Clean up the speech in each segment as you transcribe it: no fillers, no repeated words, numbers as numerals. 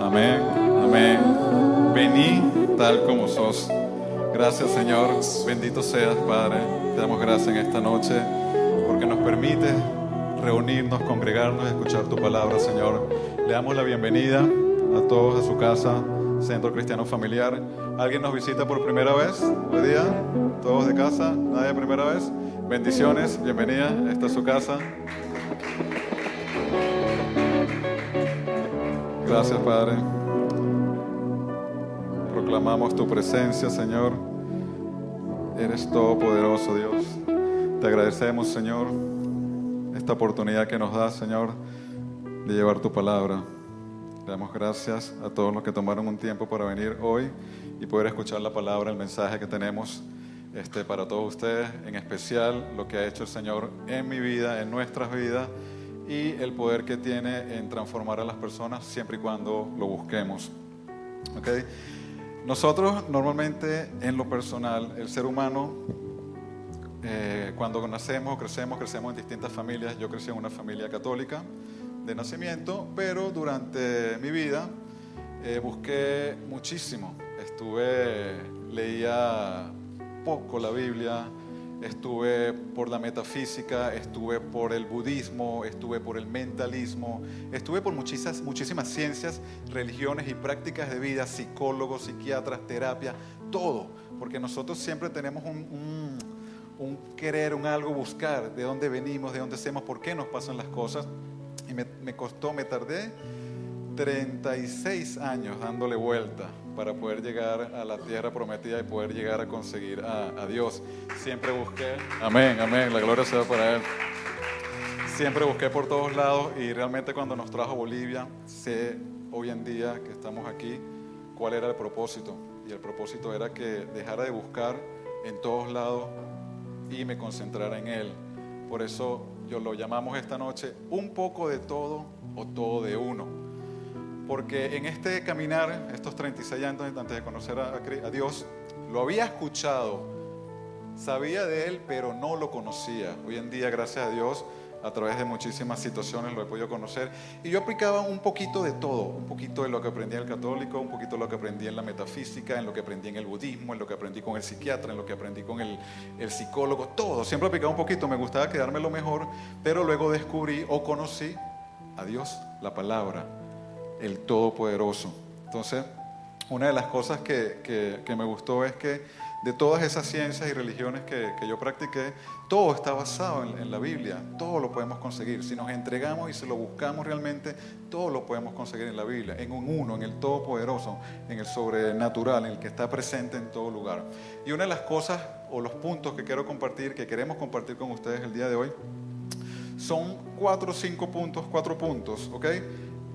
Amén, amén. Vení tal como sos. Gracias, Señor. Bendito seas, Padre. Te damos gracias en esta noche porque nos permite reunirnos, congregarnos y escuchar tu palabra, Señor. Le damos la bienvenida a todos a su casa, Centro Cristiano Familiar. ¿Alguien nos visita por primera vez hoy día? ¿Todos de casa? ¿Nadie de primera vez? Bendiciones, bienvenida. Esta es su casa. Gracias, Padre. Proclamamos tu presencia, Señor. Eres todopoderoso, Dios. Te agradecemos, Señor, esta oportunidad que nos das, Señor, de llevar tu palabra. Le damos gracias a todos los que tomaron un tiempo para venir hoy y poder escuchar la palabra, el mensaje que tenemos para todos ustedes, en especial lo que ha hecho el Señor en mi vida, en nuestras vidas, y el poder que tiene en transformar a las personas siempre y cuando lo busquemos. ¿Okay? Nosotros normalmente, en lo personal, el ser humano, cuando nacemos o crecemos en distintas familias. Yo crecí en una familia católica de nacimiento, pero durante mi vida busqué muchísimo. Leía poco la Biblia, estuve por la metafísica, estuve por el budismo, estuve por el mentalismo, estuve por muchísimas ciencias, religiones y prácticas de vida, psicólogos, psiquiatras, terapia, todo, porque nosotros siempre tenemos un querer, un algo, buscar de dónde venimos, de dónde somos, por qué nos pasan las cosas. Y me tardé 36 años dándole vuelta para poder llegar a la tierra prometida y poder llegar a conseguir a Dios. Siempre busqué, amén, amén, la gloria sea para Él. Siempre busqué por todos lados y realmente cuando nos trajo Bolivia, sé hoy en día que estamos aquí cuál era el propósito. Y el propósito era que dejara de buscar en todos lados y me concentrara en Él. Por eso yo lo llamamos esta noche un poco de todo o todo de uno. Porque en este caminar, estos 36 años antes de conocer a Dios, lo había escuchado, sabía de Él, pero no lo conocía. Hoy en día, gracias a Dios, a través de muchísimas situaciones lo he podido conocer. Y yo aplicaba un poquito de todo, un poquito de lo que aprendí en el católico, un poquito de lo que aprendí en la metafísica, en lo que aprendí en el budismo, en lo que aprendí con el psiquiatra, en lo que aprendí con el psicólogo, todo. Siempre aplicaba un poquito, me gustaba quedarme lo mejor, pero luego descubrí o conocí a Dios, la palabra, el Todopoderoso. Entonces, una de las cosas que me gustó es que de todas esas ciencias y religiones que yo practiqué, todo está basado en la Biblia, todo lo podemos conseguir. Si nos entregamos y si lo buscamos realmente, todo lo podemos conseguir en la Biblia, en un uno, en el Todopoderoso, en el sobrenatural, en el que está presente en todo lugar. Y una de las cosas o los puntos que queremos compartir con ustedes el día de hoy, son 4 puntos, ¿ok?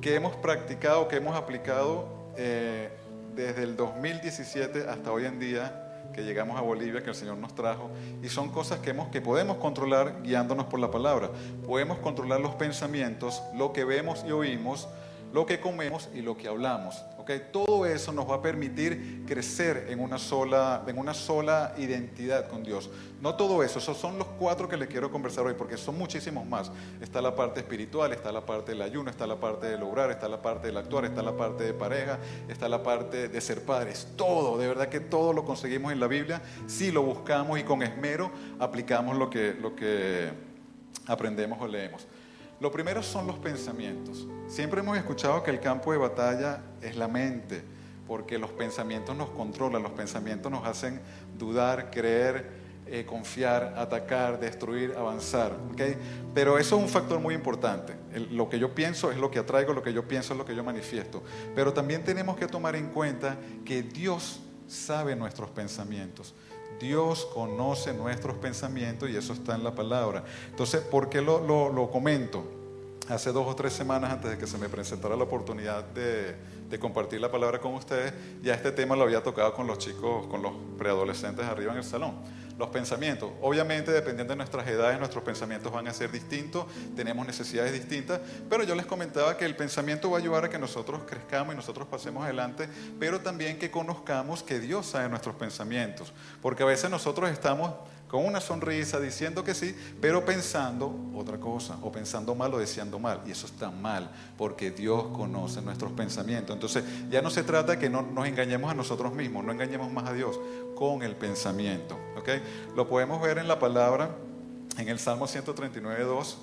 Que hemos practicado, que hemos aplicado desde el 2017 hasta hoy en día, que llegamos a Bolivia, que el Señor nos trajo, y son cosas que podemos controlar guiándonos por la palabra. Podemos controlar los pensamientos, lo que vemos y oímos, lo que comemos y lo que hablamos. ¿Okay? Todo eso nos va a permitir crecer en una sola identidad con Dios. No todo eso, esos son los 4 que les quiero conversar hoy, porque son muchísimos más. Está la parte espiritual, está la parte del ayuno, está la parte del obrar, está la parte del actuar, está la parte de pareja, está la parte de ser padres. Todo, de verdad que todo lo conseguimos en la Biblia si lo buscamos y con esmero aplicamos lo que aprendemos o leemos. Lo primero son los pensamientos. Siempre hemos escuchado que el campo de batalla es la mente, porque los pensamientos nos controlan, los pensamientos nos hacen dudar, creer, confiar, atacar, destruir, avanzar. ¿Okay? Pero eso es un factor muy importante. Lo que yo pienso es lo que atraigo, lo que yo pienso es lo que yo manifiesto. Pero también tenemos que tomar en cuenta que Dios sabe nuestros pensamientos. Dios conoce nuestros pensamientos y eso está en la palabra. Entonces, ¿por qué lo comento? Hace 2 o 3 semanas antes de que se me presentara la oportunidad de compartir la palabra con ustedes, ya este tema lo había tocado con los chicos, con los preadolescentes arriba en el salón. Los pensamientos, obviamente dependiendo de nuestras edades, nuestros pensamientos van a ser distintos, tenemos necesidades distintas, pero yo les comentaba que el pensamiento va a ayudar a que nosotros crezcamos y nosotros pasemos adelante, pero también que conozcamos que Dios sabe nuestros pensamientos, porque a veces nosotros estamos con una sonrisa, diciendo que sí, pero pensando otra cosa, o pensando mal o deseando mal. Y eso está mal, porque Dios conoce nuestros pensamientos. Entonces, ya no se trata de que no nos engañemos a nosotros mismos, no engañemos más a Dios con el pensamiento. ¿Okay? Lo podemos ver en la palabra, en el Salmo 139:2,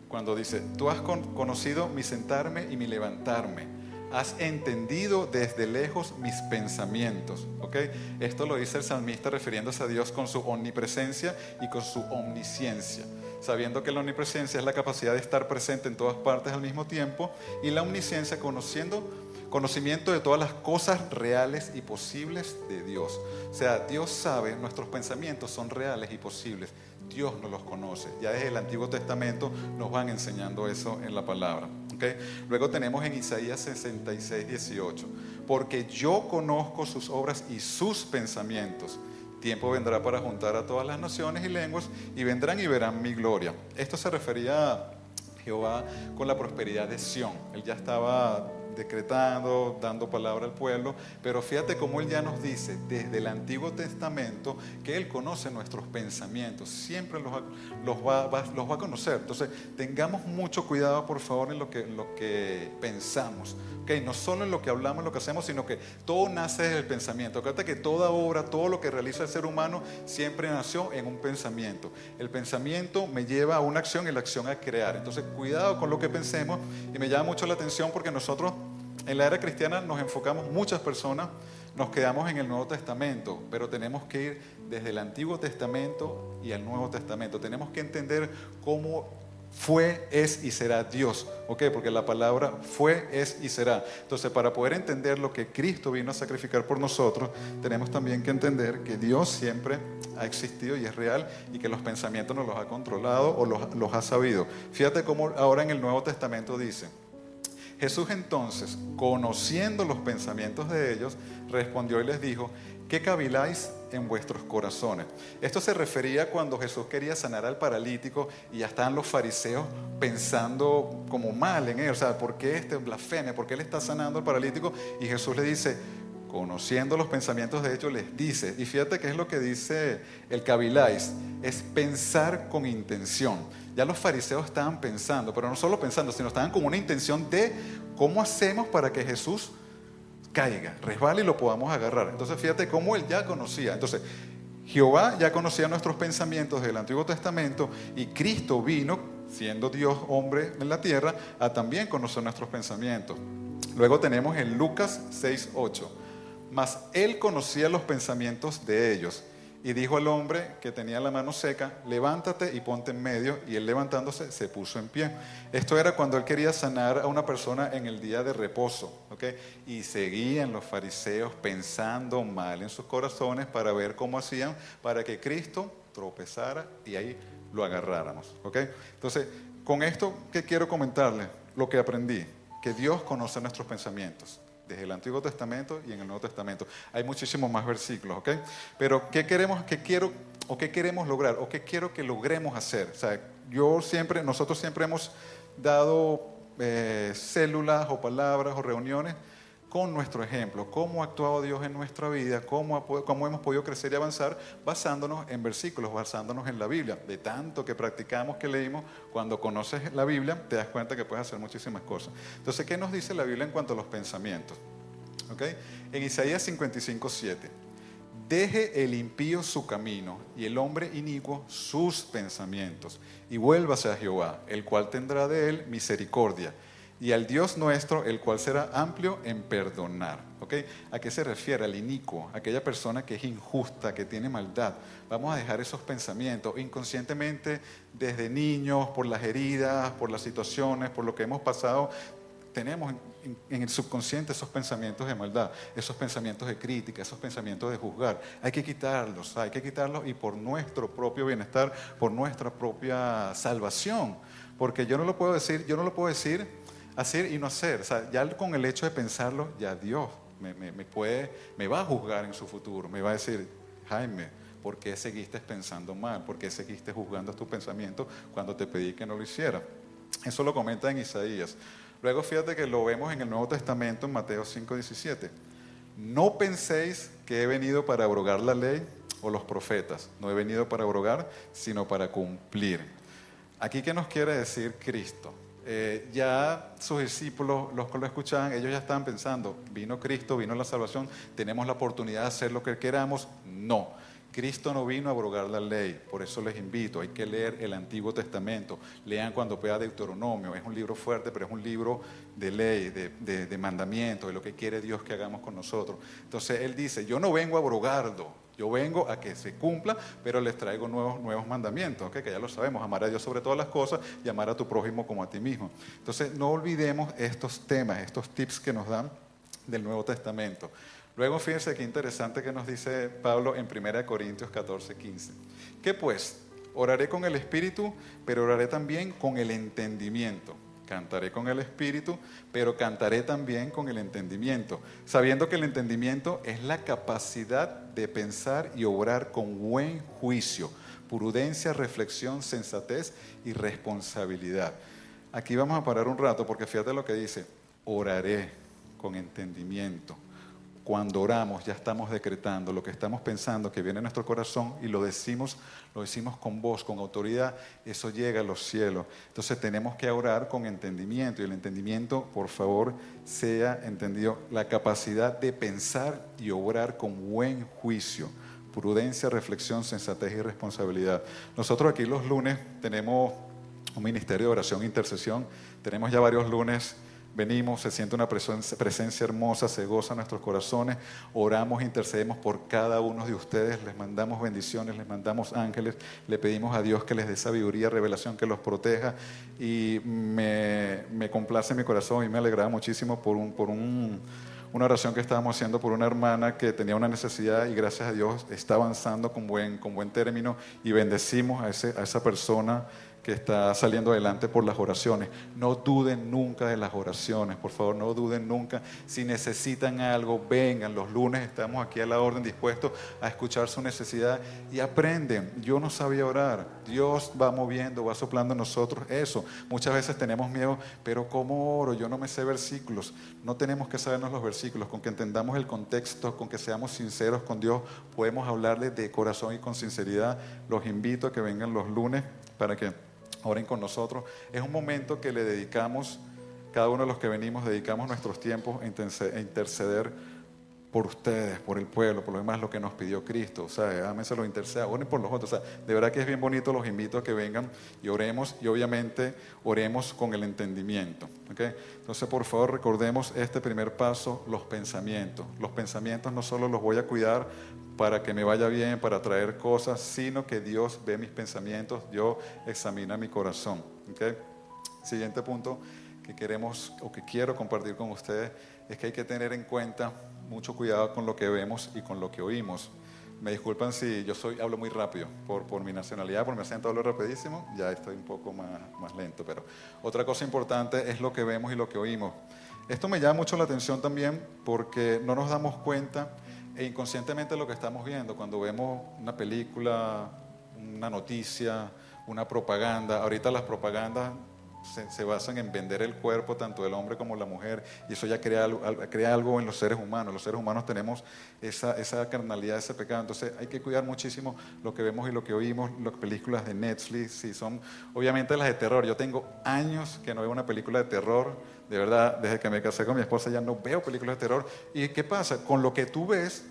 cuando dice: tú has conocido mi sentarme y mi levantarme, has entendido desde lejos mis pensamientos. ¿Okay? Esto lo dice el salmista refiriéndose a Dios con su omnipresencia y con su omnisciencia, sabiendo que la omnipresencia es la capacidad de estar presente en todas partes al mismo tiempo, y la omnisciencia conocimiento de todas las cosas reales y posibles de Dios. O sea, Dios sabe, nuestros pensamientos son reales y posibles. Dios nos los conoce. Ya desde el Antiguo Testamento nos van enseñando eso en la palabra. ¿Okay? Luego tenemos en Isaías 66:18: porque yo conozco sus obras y sus pensamientos. Tiempo vendrá para juntar a todas las naciones y lenguas, y vendrán y verán mi gloria. Esto se refería a Jehová con la prosperidad de Sión. Él ya estaba decretando, dando palabra al pueblo, pero fíjate cómo Él ya nos dice desde el Antiguo Testamento que Él conoce nuestros pensamientos, siempre los va a conocer. Entonces tengamos mucho cuidado, por favor, en lo que pensamos, ¿okay? No solo en lo que hablamos, en lo que hacemos, sino que todo nace desde el pensamiento. Acuérdate que toda obra, todo lo que realiza el ser humano siempre nació en un pensamiento. El pensamiento me lleva a una acción y la acción a crear. Entonces cuidado con lo que pensemos, y me llama mucho la atención porque nosotros en la era cristiana nos enfocamos, muchas personas nos quedamos en el Nuevo Testamento, pero tenemos que ir desde el Antiguo Testamento y al Nuevo Testamento. Tenemos que entender cómo fue, es y será Dios, ¿ok? Porque la palabra fue, es y será. Entonces, para poder entender lo que Cristo vino a sacrificar por nosotros, tenemos también que entender que Dios siempre ha existido y es real, y que los pensamientos nos los ha controlado o los ha sabido. Fíjate cómo ahora en el Nuevo Testamento dice: Jesús entonces, conociendo los pensamientos de ellos, respondió y les dijo: ¿qué caviláis en vuestros corazones? Esto se refería cuando Jesús quería sanar al paralítico y ya estaban los fariseos pensando como mal en él. O sea, ¿por qué este blasfemia? ¿Por qué él está sanando al paralítico? Y Jesús le dice, conociendo los pensamientos de ellos, les dice, y fíjate qué es lo que dice el caviláis, es pensar con intención. Ya los fariseos estaban pensando, pero no solo pensando, sino estaban con una intención de cómo hacemos para que Jesús caiga, resbale y lo podamos agarrar. Entonces fíjate cómo él ya conocía. Entonces Jehová ya conocía nuestros pensamientos del Antiguo Testamento, y Cristo vino, siendo Dios hombre en la tierra, a también conocer nuestros pensamientos. Luego tenemos en Lucas 6:8: mas él conocía los pensamientos de ellos, y dijo al hombre que tenía la mano seca: levántate y ponte en medio. Y él, levantándose, se puso en pie. Esto era cuando él quería sanar a una persona en el día de reposo, ¿okay? Y seguían los fariseos pensando mal en sus corazones para ver cómo hacían para que Cristo tropezara y ahí lo agarráramos, ¿okay? Entonces, con esto, ¿qué quiero comentarles? Lo que aprendí, que Dios conoce nuestros pensamientos desde el Antiguo Testamento y en el Nuevo Testamento. Hay muchísimos más versículos, ¿ok? Pero ¿qué queremos lograr? ¿O qué quiero que logremos hacer? O sea, nosotros siempre hemos dado células o palabras o reuniones con nuestro ejemplo, cómo ha actuado Dios en nuestra vida, cómo hemos podido crecer y avanzar basándonos en versículos, basándonos en la Biblia. De tanto que practicamos, que leímos, cuando conoces la Biblia te das cuenta que puedes hacer muchísimas cosas. Entonces, ¿qué nos dice la Biblia en cuanto a los pensamientos? ¿Okay? En Isaías 55:7: deje el impío su camino y el hombre inicuo sus pensamientos, y vuélvase a Jehová, el cual tendrá de él misericordia, y al Dios nuestro, el cual será amplio en perdonar. ¿Okay? ¿A qué se refiere? Al inicuo, aquella persona que es injusta, que tiene maldad. Vamos a dejar esos pensamientos inconscientemente desde niños, por las heridas, por las situaciones, por lo que hemos pasado. Tenemos en el subconsciente esos pensamientos de maldad, esos pensamientos de crítica, esos pensamientos de juzgar. Hay que quitarlos y por nuestro propio bienestar, por nuestra propia salvación. Porque yo no lo puedo decir hacer y no hacer. O sea, ya con el hecho de pensarlo, ya Dios me va a juzgar en su futuro. Me va a decir: Jaime, ¿por qué seguiste pensando mal? ¿Por qué seguiste juzgando tus pensamientos cuando te pedí que no lo hiciera? Eso lo comenta en Isaías. Luego fíjate que lo vemos en el Nuevo Testamento, en Mateo 5:17. No penséis que he venido para abrogar la ley o los profetas. No he venido para abrogar, sino para cumplir. Aquí, ¿qué nos quiere decir Cristo? Ya sus discípulos, los que lo escuchaban, ellos ya estaban pensando, vino Cristo, vino la salvación, tenemos la oportunidad de hacer lo que queramos. No, Cristo no vino a abrogar la ley, por eso les invito, hay que leer el Antiguo Testamento, lean cuando pueda Deuteronomio, es un libro fuerte, pero es un libro de ley, de mandamientos, de lo que quiere Dios que hagamos con nosotros. Entonces Él dice, yo no vengo a abrogarlo, yo vengo a que se cumpla, pero les traigo nuevos mandamientos, ¿okay? Que ya lo sabemos, amar a Dios sobre todas las cosas y amar a tu prójimo como a ti mismo. Entonces no olvidemos estos temas, estos tips que nos dan del Nuevo Testamento. Luego fíjense qué interesante que nos dice Pablo en 1 Corintios 14:15. ¿Qué pues? Oraré con el Espíritu, pero oraré también con el entendimiento. Cantaré con el Espíritu, pero cantaré también con el entendimiento, sabiendo que el entendimiento es la capacidad de pensar y obrar con buen juicio, prudencia, reflexión, sensatez y responsabilidad. Aquí vamos a parar un rato porque fíjate lo que dice, oraré con entendimiento. Cuando oramos ya estamos decretando lo que estamos pensando que viene en nuestro corazón y lo decimos con voz, con autoridad, eso llega a los cielos. Entonces tenemos que orar con entendimiento y el entendimiento, por favor, sea entendido, la capacidad de pensar y obrar con buen juicio, prudencia, reflexión, sensatez y responsabilidad. Nosotros aquí los lunes tenemos un ministerio de oración e intercesión, tenemos ya varios lunes. Venimos, se siente una presencia hermosa, se goza en nuestros corazones, oramos, intercedemos por cada uno de ustedes, les mandamos bendiciones, les mandamos ángeles, le pedimos a Dios que les dé sabiduría, revelación, que los proteja y me complace mi corazón y me alegraba muchísimo por una oración que estábamos haciendo por una hermana que tenía una necesidad y gracias a Dios está avanzando con buen término y bendecimos a esa persona que está saliendo adelante por las oraciones. No duden nunca de las oraciones, por favor, no duden nunca. Si necesitan algo, vengan, los lunes estamos aquí a la orden, dispuestos a escuchar su necesidad y aprenden. Yo no sabía orar, Dios va moviendo, va soplando en nosotros eso. Muchas veces tenemos miedo, pero ¿cómo oro? Yo no me sé versículos. No tenemos que sabernos los versículos, con que entendamos el contexto, con que seamos sinceros con Dios, podemos hablarle de corazón y con sinceridad. Los invito a que vengan los lunes para que oren con nosotros. Es un momento que le dedicamos, cada uno de los que venimos, dedicamos nuestros tiempos a interceder por ustedes, por el pueblo, por lo demás, lo que nos pidió Cristo. O sea, ámense los interceda, oren por los otros. O sea, de verdad que es bien bonito, los invito a que vengan y oremos y obviamente oremos con el entendimiento. ¿Okay? Entonces, por favor, recordemos este primer paso, los pensamientos. Los pensamientos no solo los voy a cuidar para que me vaya bien, para traer cosas, sino que Dios ve mis pensamientos, Dios examina mi corazón. ¿Okay? Siguiente punto que queremos o que quiero compartir con ustedes es que hay que tener en cuenta mucho cuidado con lo que vemos y con lo que oímos. Me disculpan si yo hablo muy rápido por mi nacionalidad, por mi acento hablo rapidísimo, ya estoy un poco más lento, pero otra cosa importante es lo que vemos y lo que oímos. Esto me llama mucho la atención también porque no nos damos cuenta e inconscientemente lo que estamos viendo cuando vemos una película, una noticia, una propaganda. Ahorita las propagandas se basan en vender el cuerpo tanto del hombre como la mujer y eso ya crea algo en los seres humanos. Los seres humanos tenemos esa carnalidad, ese pecado, entonces hay que cuidar muchísimo lo que vemos y lo que oímos. Las películas de Netflix, si son obviamente las de terror, yo tengo años que no veo una película de terror, de verdad, desde que me casé con mi esposa ya no veo películas de terror. ¿Y qué pasa? Con lo que tú ves,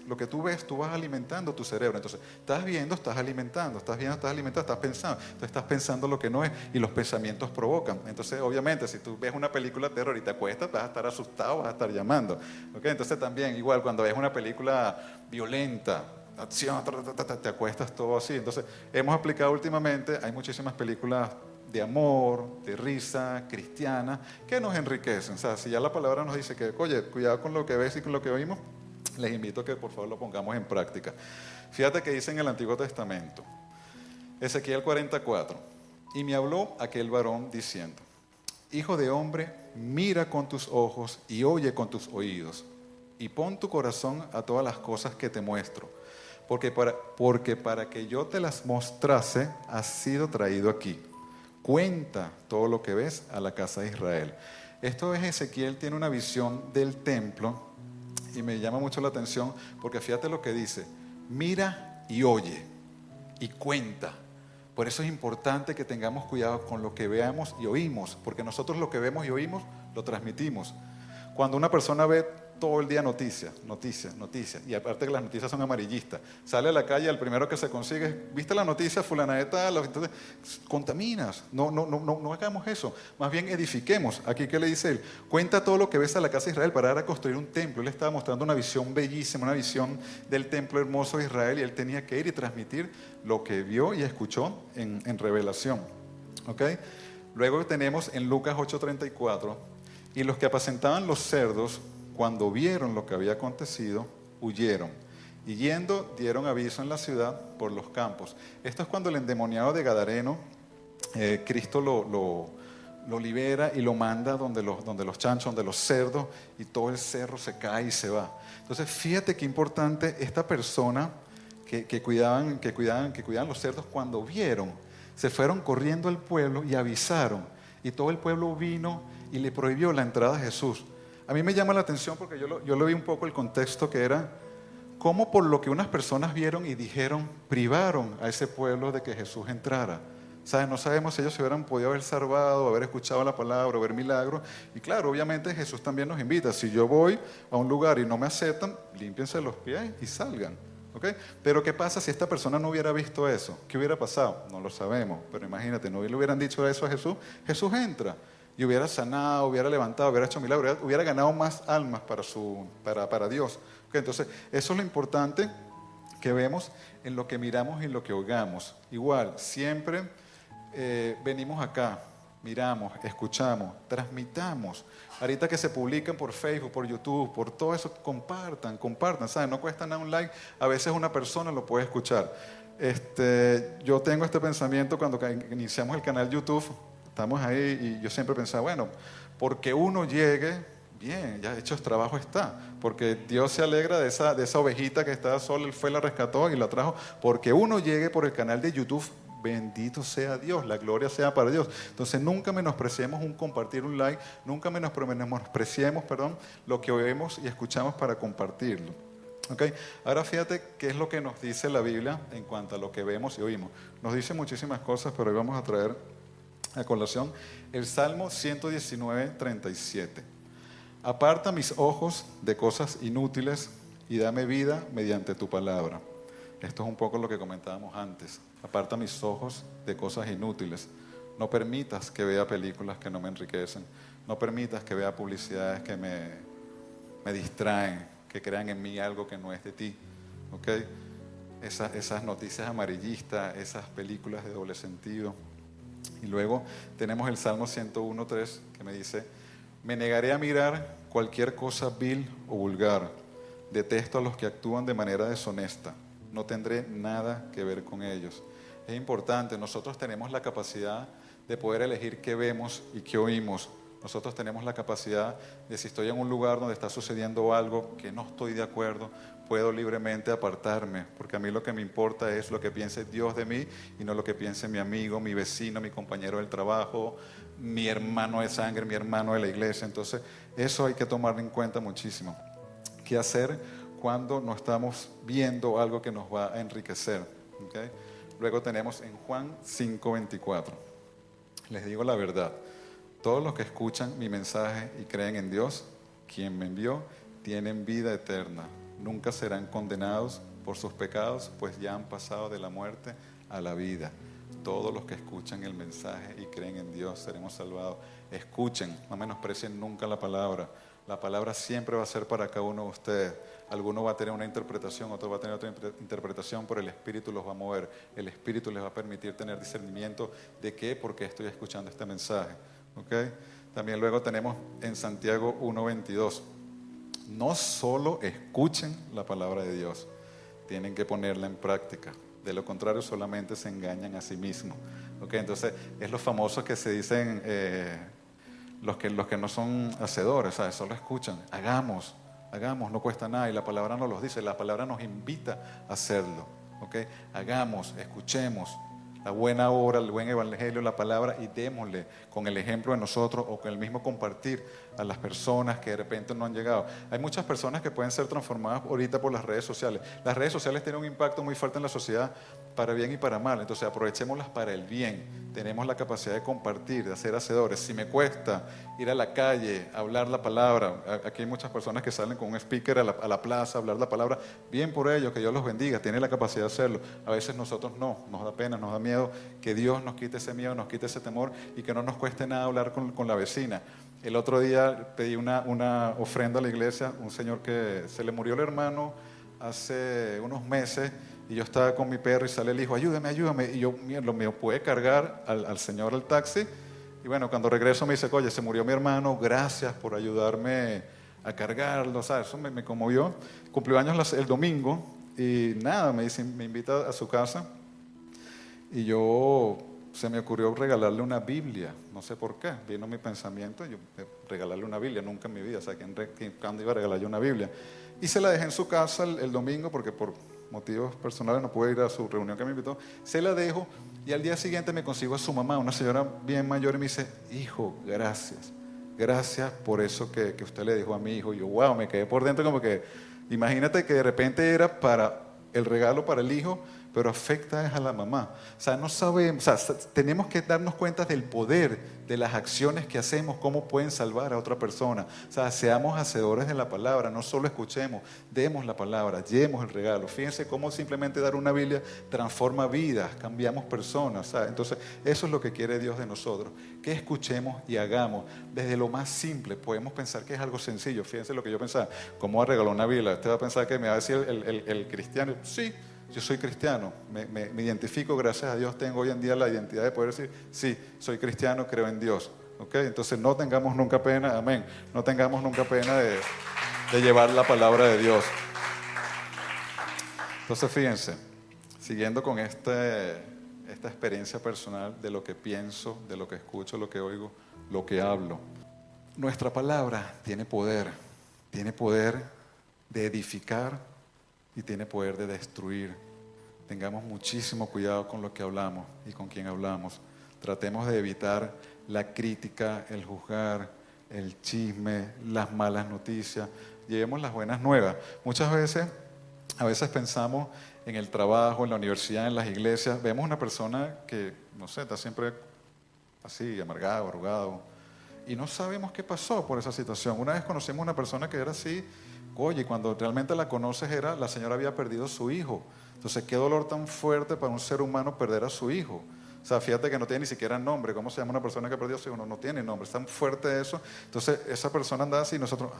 tú vas alimentando tu cerebro. Entonces, estás viendo, estás alimentando, estás pensando. Entonces, estás pensando lo que no es y los pensamientos provocan. Entonces, obviamente, si tú ves una película de terror y te acuestas, vas a estar asustado, vas a estar llamando. ¿Okay? Entonces, también, igual, cuando ves una película violenta, acción, te acuestas todo así. Entonces, hemos aplicado últimamente, hay muchísimas películas de amor, de risa, cristiana, que nos enriquecen. O sea, si ya la palabra nos dice que, oye, cuidado con lo que ves y con lo que oímos, les invito a que por favor lo pongamos en práctica. Fíjate que dice en el Antiguo Testamento, Ezequiel 44, y me habló aquel varón diciendo, hijo de hombre, mira con tus ojos y oye con tus oídos, y pon tu corazón a todas las cosas que te muestro, porque para que yo te las mostrase, has sido traído aquí. Cuenta todo lo que ves a la casa de Israel. Esto es, Ezequiel tiene una visión del templo y me llama mucho la atención porque fíjate lo que dice, mira y oye y cuenta. Por eso es importante que tengamos cuidado con lo que veamos y oímos, porque nosotros lo que vemos y oímos lo transmitimos. Cuando una persona ve todo el día noticias, noticias, noticias, y aparte que las noticias son amarillistas, sale a la calle, al primero que se consigue, ¿viste la noticia fulana de tal? Entonces, contaminas. No hagamos eso. Más bien edifiquemos. Aquí, ¿qué le dice él? Cuenta todo lo que ves a la casa de Israel para dar a construir un templo. Él estaba mostrando una visión bellísima, una visión del templo hermoso de Israel, y él tenía que ir y transmitir lo que vio y escuchó en revelación. ¿Ok? Luego tenemos en Lucas 8:34, y los que apacentaban los cerdos, cuando vieron lo que había acontecido, huyeron, y yendo dieron aviso en la ciudad por los campos. Esto es cuando el endemoniado de Gadareno, Cristo lo libera y lo manda donde los chanchos, donde los cerdos, y todo el cerro se cae y se va. Entonces fíjate qué importante esta persona que cuidaban los cerdos, cuando vieron, se fueron corriendo al pueblo y avisaron, y todo el pueblo vino y le prohibió la entrada a Jesús. A mí me llama la atención porque yo lo vi un poco el contexto, que era cómo por lo que unas personas vieron y dijeron, privaron a ese pueblo de que Jesús entrara. ¿Sabes? No sabemos si ellos se hubieran podido haber salvado, haber escuchado la palabra, ver milagros. Y claro, obviamente Jesús también nos invita. Si yo voy a un lugar y no me aceptan, límpiense los pies y salgan. ¿Okay? Pero ¿qué pasa si esta persona no hubiera visto eso? ¿Qué hubiera pasado? No lo sabemos. Pero imagínate, no le hubieran dicho eso a Jesús. Jesús entra. Y hubiera sanado, hubiera levantado, hubiera hecho milagros, hubiera ganado más almas para Dios. Okay, entonces, eso es lo importante que vemos en lo que miramos y en lo que oigamos. Igual, siempre venimos acá, miramos, escuchamos, transmitamos. Ahorita que se publican por Facebook, por YouTube, por todo eso, compartan, ¿saben? No cuesta nada un like, a veces una persona lo puede escuchar. Yo tengo este pensamiento cuando iniciamos el canal YouTube. Estamos ahí y yo siempre pensaba, bueno, porque uno llegue, bien, ya hecho el trabajo está. Porque Dios se alegra de esa ovejita que estaba sola, Él fue, la rescató y la trajo. Porque uno llegue por el canal de YouTube, bendito sea Dios, la gloria sea para Dios. Entonces nunca menospreciemos un compartir, un like, nunca menospreciemos, lo que oímos y escuchamos para compartirlo. Okay. Ahora fíjate qué es lo que nos dice la Biblia en cuanto a lo que vemos y oímos. Nos dice muchísimas cosas, pero hoy vamos a traer a colación el Salmo 119:37. Aparta mis ojos de cosas inútiles y dame vida mediante tu palabra. Esto es un poco lo que comentábamos antes. Aparta mis ojos de cosas inútiles. No permitas que vea películas que no me enriquecen. No permitas que vea publicidades que me distraen, que crean en mí algo que no es de ti. ¿Okay? Esas noticias amarillistas, esas películas de doble sentido. Y luego tenemos el Salmo 101:3 que me dice, me negaré a mirar cualquier cosa vil o vulgar. Detesto a los que actúan de manera deshonesta. No tendré nada que ver con ellos. Es importante, nosotros tenemos la capacidad de poder elegir qué vemos y qué oímos. Nosotros tenemos la capacidad de, si estoy en un lugar donde está sucediendo algo que no estoy de acuerdo, puedo libremente apartarme, porque a mí lo que me importa es lo que piense Dios de mí y no lo que piense mi amigo, mi vecino, mi compañero del trabajo, mi hermano de sangre, mi hermano de la iglesia. Entonces, eso hay que tomarlo en cuenta muchísimo. ¿Qué hacer cuando no estamos viendo algo que nos va a enriquecer? ¿Okay? Luego tenemos en Juan 5:24. Les digo la verdad. Todos los que escuchan mi mensaje y creen en Dios, quien me envió, tienen vida eterna. Nunca serán condenados por sus pecados, pues ya han pasado de la muerte a la vida. Todos los que escuchan el mensaje y creen en Dios seremos salvados. Escuchen, no menosprecien nunca la palabra. La palabra siempre va a ser para cada uno de ustedes. Alguno va a tener una interpretación, otro va a tener otra interpretación, pero el Espíritu los va a mover. El Espíritu les va a permitir tener discernimiento de qué, por qué estoy escuchando este mensaje. ¿Okay? También luego tenemos en Santiago 1:22. No solo escuchen la palabra de Dios, tienen que ponerla en práctica. De lo contrario, solamente se engañan a sí mismos. ¿Okay? Entonces, es lo famoso que se dicen los que no son hacedores, ¿sabes? Solo escuchan. Hagamos, no cuesta nada. Y la palabra nos los dice, la palabra nos invita a hacerlo. ¿Okay? Hagamos, escuchemos. la buena obra, el buen evangelio, la palabra, y démosle con el ejemplo de nosotros o con el mismo compartir a las personas que de repente no han llegado. Hay muchas personas que pueden ser transformadas ahorita por las redes sociales. Las redes sociales tienen un impacto muy fuerte en la sociedad para bien y para mal, entonces aprovechémoslas para el bien. Tenemos la capacidad de compartir, de ser hacedores. Si me cuesta ir a la calle, hablar la palabra, aquí hay muchas personas que salen con un speaker a la plaza, hablar la palabra, bien por ellos, que Dios los bendiga, tienen la capacidad de hacerlo. A veces nosotros no, nos da pena, nos da miedo, que Dios nos quite ese miedo, nos quite ese temor y que no nos cueste nada hablar con la vecina. El otro día pedí una ofrenda a la iglesia, un señor que se le murió el hermano hace unos meses y yo estaba con mi perro y sale el hijo, ayúdame, y yo me pude cargar al señor al taxi y bueno, cuando regreso me dice, oye, se murió mi hermano, gracias por ayudarme a cargarlo, ¿sabes? Eso me conmovió. Cumplió años el domingo y nada, me dice, me invita a su casa y se me ocurrió regalarle una Biblia, no sé por qué, vino mi pensamiento, regalarle una Biblia, nunca en mi vida, o sea, ¿cuándo iba a regalarle una Biblia? Y se la dejé en su casa el domingo porque por motivos personales no pude ir a su reunión que me invitó, se la dejo y al día siguiente me consigo a su mamá, una señora bien mayor, y me dice, hijo, gracias por eso que usted le dijo a mi hijo. Y yo, wow, me quedé por dentro como que, imagínate que de repente era para el regalo para el hijo, pero afecta a la mamá. O sea, no sabemos, o sea, tenemos que darnos cuenta del poder de las acciones que hacemos, cómo pueden salvar a otra persona. O sea, seamos hacedores de la palabra, no solo escuchemos, demos la palabra, llevemos el regalo. Fíjense cómo simplemente dar una Biblia transforma vidas, cambiamos personas. ¿Sabe? Entonces, eso es lo que quiere Dios de nosotros, que escuchemos y hagamos. Desde lo más simple, podemos pensar que es algo sencillo. Fíjense lo que yo pensaba, ¿cómo va a regalar una Biblia? Usted va a pensar que me va a decir el cristiano, sí. Yo soy cristiano, me identifico, gracias a Dios tengo hoy en día la identidad de poder decir, sí, soy cristiano, creo en Dios. ¿Okay? Entonces no tengamos nunca pena, amén, no tengamos nunca pena de llevar la palabra de Dios. Entonces fíjense, siguiendo con esta experiencia personal de lo que pienso, de lo que escucho, lo que oigo, lo que hablo. Nuestra palabra tiene poder de edificar y tiene poder de destruir. Tengamos muchísimo cuidado con lo que hablamos y con quién hablamos. Tratemos de evitar la crítica, el juzgar, el chisme, las malas noticias. Llevemos las buenas nuevas. Muchas veces, a veces pensamos en el trabajo, en la universidad, en las iglesias. Vemos una persona que, no sé, está siempre así, amargado, arrugado, y no sabemos qué pasó por esa situación. Una vez conocimos una persona que era así. Oye, cuando realmente la conoces la señora había perdido a su hijo. Entonces, qué dolor tan fuerte para un ser humano perder a su hijo. O sea, fíjate que no tiene ni siquiera nombre. ¿Cómo se llama una persona que perdió a su hijo? No tiene nombre. Es tan fuerte eso. Entonces, esa persona anda así y nosotros,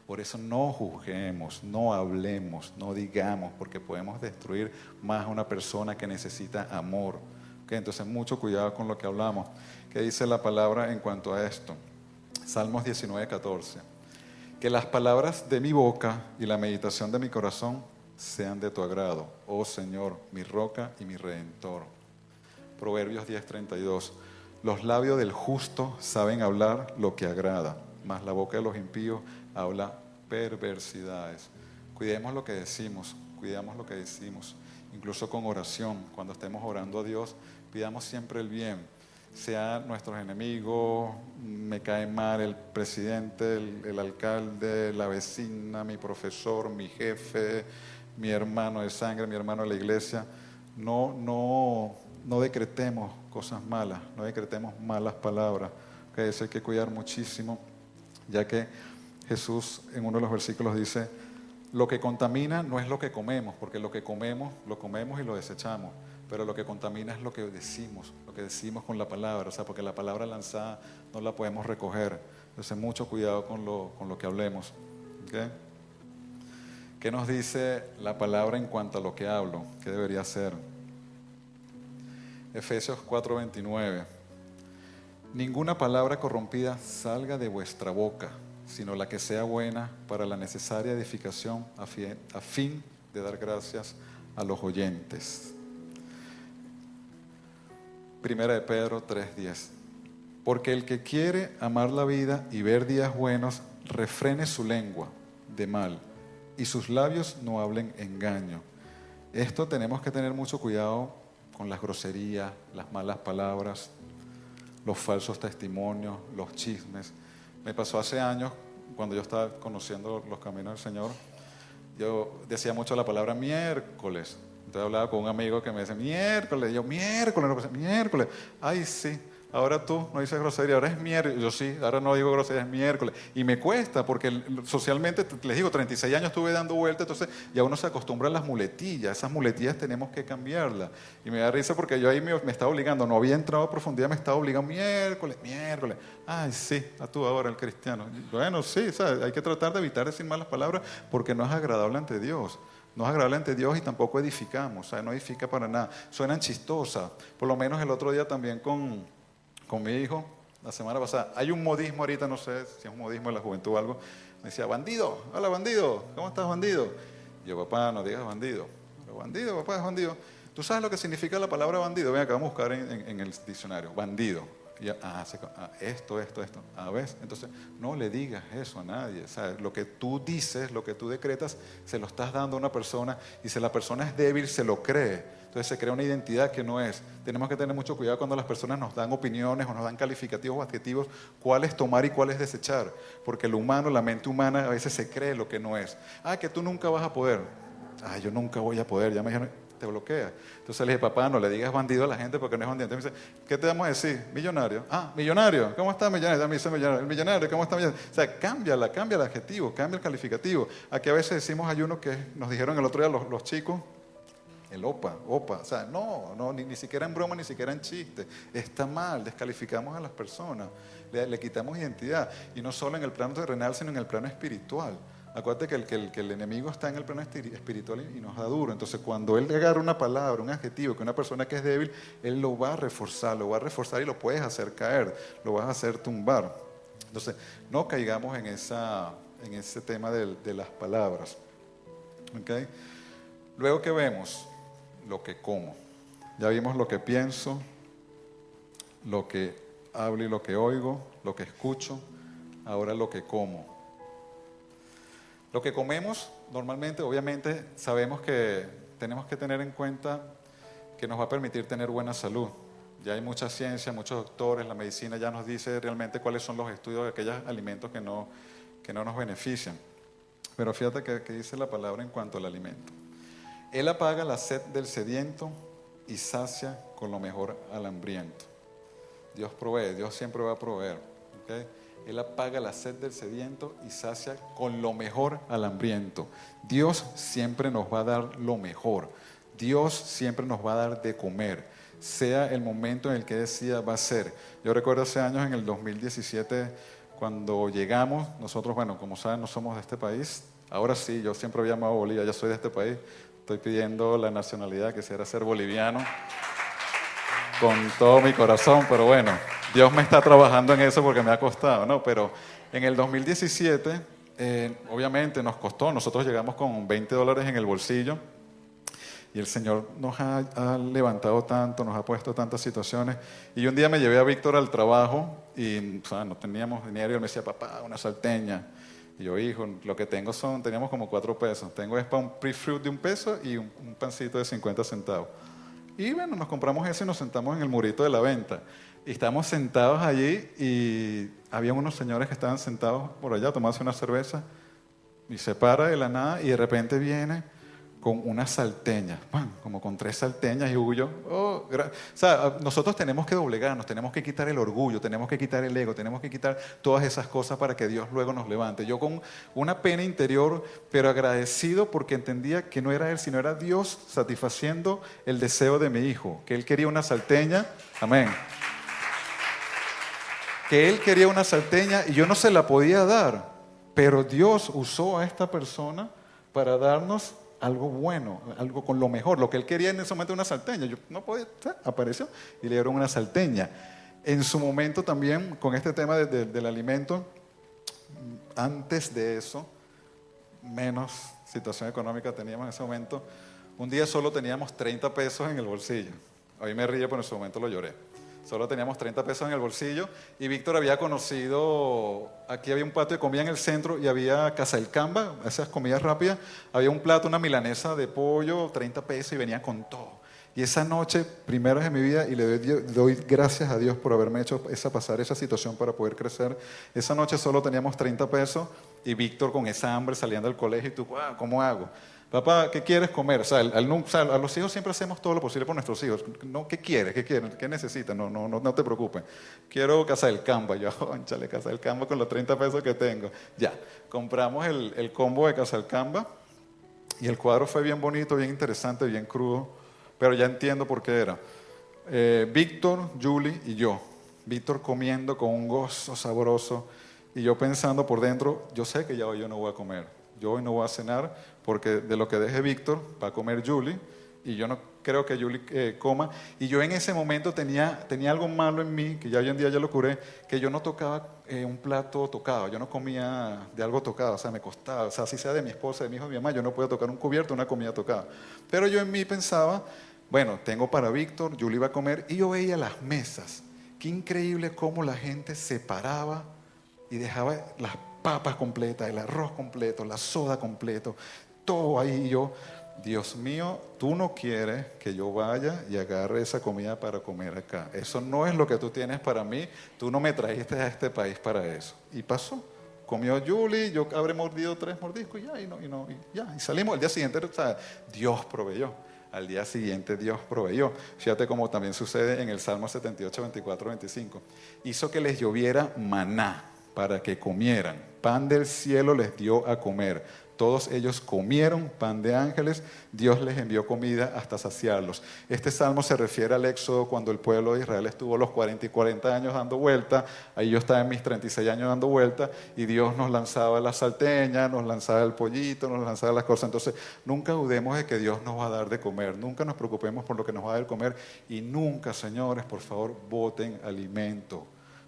por eso no juzguemos, no hablemos, no digamos, porque podemos destruir más a una persona que necesita amor. ¿Okay? Entonces, mucho cuidado con lo que hablamos. ¿Qué dice la palabra en cuanto a esto? Salmos 19:14. Que las palabras de mi boca y la meditación de mi corazón sean de tu agrado, oh Señor, mi roca y mi redentor. Proverbios 10:32. Los labios del justo saben hablar lo que agrada, mas la boca de los impíos habla perversidades. Cuidemos lo que decimos, incluso con oración. Cuando estemos orando a Dios, pidamos siempre el bien. Sean nuestros enemigos, me cae mal el presidente, el alcalde, la vecina, mi profesor, mi jefe, mi hermano de sangre, mi hermano de la iglesia. No decretemos cosas malas, no decretemos malas palabras. Okay, eso hay que cuidar muchísimo, ya que Jesús en uno de los versículos dice, lo que contamina no es lo que comemos, porque lo que comemos, lo comemos y lo desechamos. Pero lo que contamina es lo que decimos con la palabra, o sea, porque la palabra lanzada no la podemos recoger. Entonces, mucho cuidado con lo que hablemos. ¿Okay? ¿Qué nos dice la palabra en cuanto a lo que hablo? ¿Qué debería hacer? Efesios 4:29. Ninguna palabra corrompida salga de vuestra boca, sino la que sea buena para la necesaria edificación a fin de dar gracias a los oyentes. Primera de Pedro 3:10. Porque el que quiere amar la vida y ver días buenos, refrene su lengua de mal y sus labios no hablen engaño. Esto tenemos que tener mucho cuidado con las groserías, las malas palabras, los falsos testimonios, los chismes. Me pasó hace años, cuando yo estaba conociendo los caminos del Señor, yo decía mucho la palabra miércoles. Entonces hablaba con un amigo que me decía miércoles, y yo miércoles, ay sí, ahora tú no dices grosería, ahora es miércoles, yo sí, ahora no digo grosería, es miércoles, y me cuesta porque socialmente, les digo, 36 años estuve dando vueltas, entonces ya uno se acostumbra a las muletillas, esas muletillas tenemos que cambiarlas, y me da risa porque yo ahí me estaba obligando, no había entrado a profundidad, me estaba obligando miércoles, ay sí, a tú ahora el cristiano, bueno sí, ¿sabes? Hay que tratar de evitar decir malas palabras porque no es agradable ante Dios. No es agradable ante Dios y tampoco edificamos, o sea, no edifica para nada. Suenan chistosas. Por lo menos el otro día también con mi hijo, la semana pasada. Hay un modismo ahorita, no sé si es un modismo de la juventud o algo. Me decía, bandido, hola bandido, ¿cómo estás bandido? Y yo, papá, no digas bandido. Pero bandido, papá, es bandido. ¿Tú sabes lo que significa la palabra bandido? Ven acá, vamos a buscar en el diccionario. Bandido. Y esto. ¿Ves? Entonces, no le digas eso a nadie. ¿Sabes? Lo que tú dices, lo que tú decretas, se lo estás dando a una persona y si la persona es débil, se lo cree. Entonces se crea una identidad que no es. Tenemos que tener mucho cuidado cuando las personas nos dan opiniones o nos dan calificativos o adjetivos, cuáles tomar y cuáles desechar. Porque el humano, la mente humana, a veces se cree lo que no es. Que tú nunca vas a poder. Yo nunca voy a poder, ya me dijeron, te bloquea. Entonces le dije, papá, no le digas bandido a la gente porque no es bandido. Entonces me dice, ¿qué te vamos a decir? Millonario. Millonario, ¿cómo está millonario? Me dice millonario. El millonario, ¿cómo está millonario? O sea, cambia el adjetivo, cambia el calificativo. Aquí a veces decimos, hay uno que nos dijeron el otro día los chicos, el opa, o sea, no, ni siquiera en broma, ni siquiera en chiste. Está mal, descalificamos a las personas, le quitamos identidad. Y no solo en el plano terrenal, sino en el plano espiritual. Acuérdate que el enemigo está en el plano espiritual y nos da duro. Entonces, cuando él agarra una palabra, un adjetivo, que una persona que es débil, él lo va a reforzar y lo puedes hacer caer, lo vas a hacer tumbar. Entonces, no caigamos en ese tema de las palabras. ¿Okay? Luego, ¿qué vemos? Lo que como. Ya vimos lo que pienso, lo que hablo y lo que oigo, lo que escucho, ahora lo que como. Lo que comemos, normalmente, obviamente, sabemos que tenemos que tener en cuenta que nos va a permitir tener buena salud. Ya hay mucha ciencia, muchos doctores, la medicina ya nos dice realmente cuáles son los estudios de aquellos alimentos que no nos benefician. Pero fíjate que dice la palabra en cuanto al alimento. Él apaga la sed del sediento y sacia con lo mejor al hambriento. Dios provee, Dios siempre va a proveer. ¿Okay? Él apaga la sed del sediento y sacia con lo mejor al hambriento. Dios siempre nos va a dar lo mejor. Dios siempre nos va a dar de comer, sea el momento en el que decida va a ser. Yo recuerdo hace años, en el 2017, cuando llegamos, nosotros, bueno, como saben, no somos de este país. Ahora sí, yo siempre había amado Bolivia, ya soy de este país. Estoy pidiendo la nacionalidad, quisiera ser boliviano con todo mi corazón, pero bueno, Dios me está trabajando en eso porque me ha costado, ¿no? Pero en el 2017, obviamente nos costó, nosotros llegamos con $20 en el bolsillo y el Señor nos ha levantado tanto, nos ha puesto tantas situaciones. Y un día me llevé a Víctor al trabajo y no teníamos dinero y él me decía, papá, una salteña. Y yo, hijo, lo que teníamos como 4 pesos. Tengo es para un pre-fruit de $1 y un pancito de 50 centavos. Y bueno, nos compramos eso y nos sentamos en el murito de la venta. Y estábamos sentados allí y había unos señores que estaban sentados por allá tomándose una cerveza. Y se para de la nada y de repente viene con unas salteñas, como con 3 salteñas y huyo. O sea, nosotros tenemos que doblegarnos, tenemos que quitar el orgullo, tenemos que quitar el ego, tenemos que quitar todas esas cosas para que Dios luego nos levante. Yo con una pena interior, pero agradecido porque entendía que no era Él, sino era Dios satisfaciendo el deseo de mi hijo, que Él quería una salteña, amén. Que Él quería una salteña y yo no se la podía dar, pero Dios usó a esta persona para darnos algo bueno, algo con lo mejor. Lo que él quería en ese momento una salteña. Yo no podía, apareció y le dieron una salteña. En su momento también, con este tema del alimento, antes de eso, menos situación económica teníamos en ese momento. Un día solo teníamos 30 pesos en el bolsillo. Hoy me río, pero en ese momento lo lloré. Solo teníamos 30 pesos en el bolsillo y Víctor había conocido, aquí había un patio de comida en el centro y había Casa del Camba, esas comidas rápidas, había un plato, una milanesa de pollo, 30 pesos y venía con todo. Y esa noche, primera vez en mi vida, y le doy gracias a Dios por haberme hecho pasar esa situación para poder crecer. Esa noche solo teníamos 30 pesos y Víctor con esa hambre saliendo del colegio y tú, wow, ¿cómo hago? Papá, ¿qué quieres comer? O sea, a los hijos siempre hacemos todo lo posible por nuestros hijos. No, ¿qué quieres? ¿Qué quieren? ¿Qué necesitan? No te preocupes. Quiero Casa del Camba. Yo, cónchale, Casa del Camba con los 30 pesos que tengo. Ya, compramos el combo de Casa del Camba y el cuadro fue bien bonito, bien interesante, bien crudo, pero ya entiendo por qué era. Víctor, Julie y yo. Víctor comiendo con un gozo sabroso y yo pensando por dentro, yo sé que ya hoy yo no voy a comer. Yo hoy no voy a cenar porque de lo que deje Víctor va a comer Julie y yo no creo que Julie coma. Y yo en ese momento tenía algo malo en mí, que ya hoy en día ya lo curé, que yo no tocaba un plato tocado, yo no comía de algo tocado, o sea, me costaba, o sea, si sea de mi esposa, de mi hijo, de mi mamá, yo no podía tocar un cubierto, una comida tocada. Pero yo en mí pensaba, bueno, tengo para Víctor, Julie va a comer, y yo veía las mesas. Qué increíble cómo la gente se paraba y dejaba las papas completas, el arroz completo, la soda completo, todo ahí. Y yo, Dios mío, tú no quieres que yo vaya y agarre esa comida para comer acá. Eso no es lo que tú tienes para mí. Tú no me trajiste a este país para eso. Y pasó. Comió Julie, yo habré mordido 3 mordiscos y ya, y salimos. Al día siguiente, o sea, Dios proveyó. Al día siguiente Dios proveyó. Fíjate cómo también sucede en el Salmo 78, 24, 25. Hizo que les lloviera maná para que comieran. Pan del cielo les dio a comer. Todos ellos comieron pan de ángeles. Dios les envió comida hasta saciarlos. Este salmo se refiere al éxodo cuando el pueblo de Israel estuvo los 40 años dando vuelta. Ahí yo estaba en mis 36 años dando vuelta y Dios nos lanzaba la salteña, nos lanzaba el pollito, nos lanzaba las cosas. Entonces, nunca dudemos de que Dios nos va a dar de comer. Nunca nos preocupemos por lo que nos va a dar de comer. Y nunca, señores, por favor, boten alimento.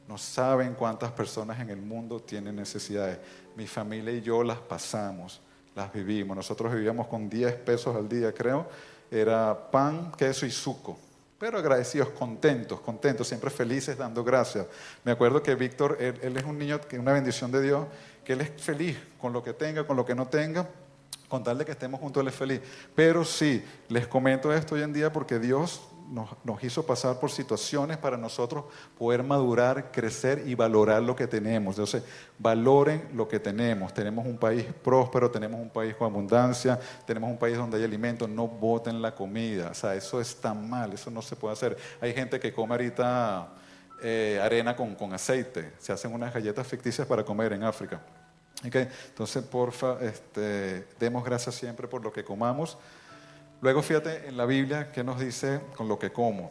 No saben cuántas personas en el mundo tienen necesidades. Mi familia y yo las pasamos, las vivimos. Nosotros vivíamos con 10 pesos al día, creo. Era pan, queso y suco. Pero agradecidos, contentos, siempre felices, dando gracias. Me acuerdo que Víctor, él es un niño que es una bendición de Dios, que él es feliz con lo que tenga, con lo que no tenga. Con tal de que estemos juntos, él es feliz. Pero sí, les comento esto hoy en día porque Dios nos hizo pasar por situaciones para nosotros poder madurar, crecer y valorar lo que tenemos. Entonces, valoren lo que tenemos. Tenemos un país próspero, tenemos un país con abundancia, tenemos un país donde hay alimentos. No boten la comida. O sea, eso está mal, eso no se puede hacer. Hay gente que come ahorita arena con aceite. Se hacen unas galletas ficticias para comer en África. Okay. Entonces, porfa, demos gracias siempre por lo que comamos. Luego, fíjate en la Biblia que nos dice con lo que como.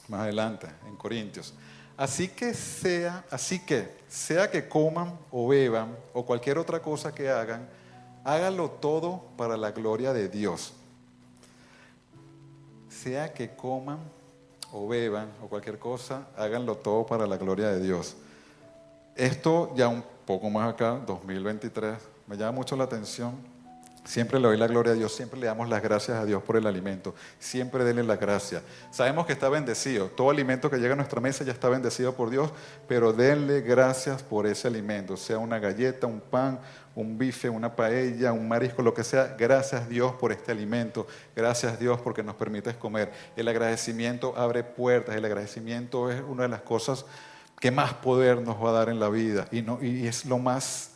Más adelante, en Corintios. Así que sea que coman o beban o cualquier otra cosa que hagan, háganlo todo para la gloria de Dios. Sea que coman o beban o cualquier cosa, háganlo todo para la gloria de Dios. Esto ya un poco más acá, 2023, me llama mucho la atención. Siempre le doy la gloria a Dios, siempre le damos las gracias a Dios por el alimento, siempre denle las gracias. Sabemos que está bendecido, todo alimento que llega a nuestra mesa ya está bendecido por Dios, pero denle gracias por ese alimento, sea una galleta, un pan, un bife, una paella, un marisco, lo que sea. Gracias Dios por este alimento, gracias Dios porque nos permites comer. El agradecimiento abre puertas, el agradecimiento es una de las cosas que más poder nos va a dar en la vida y es lo más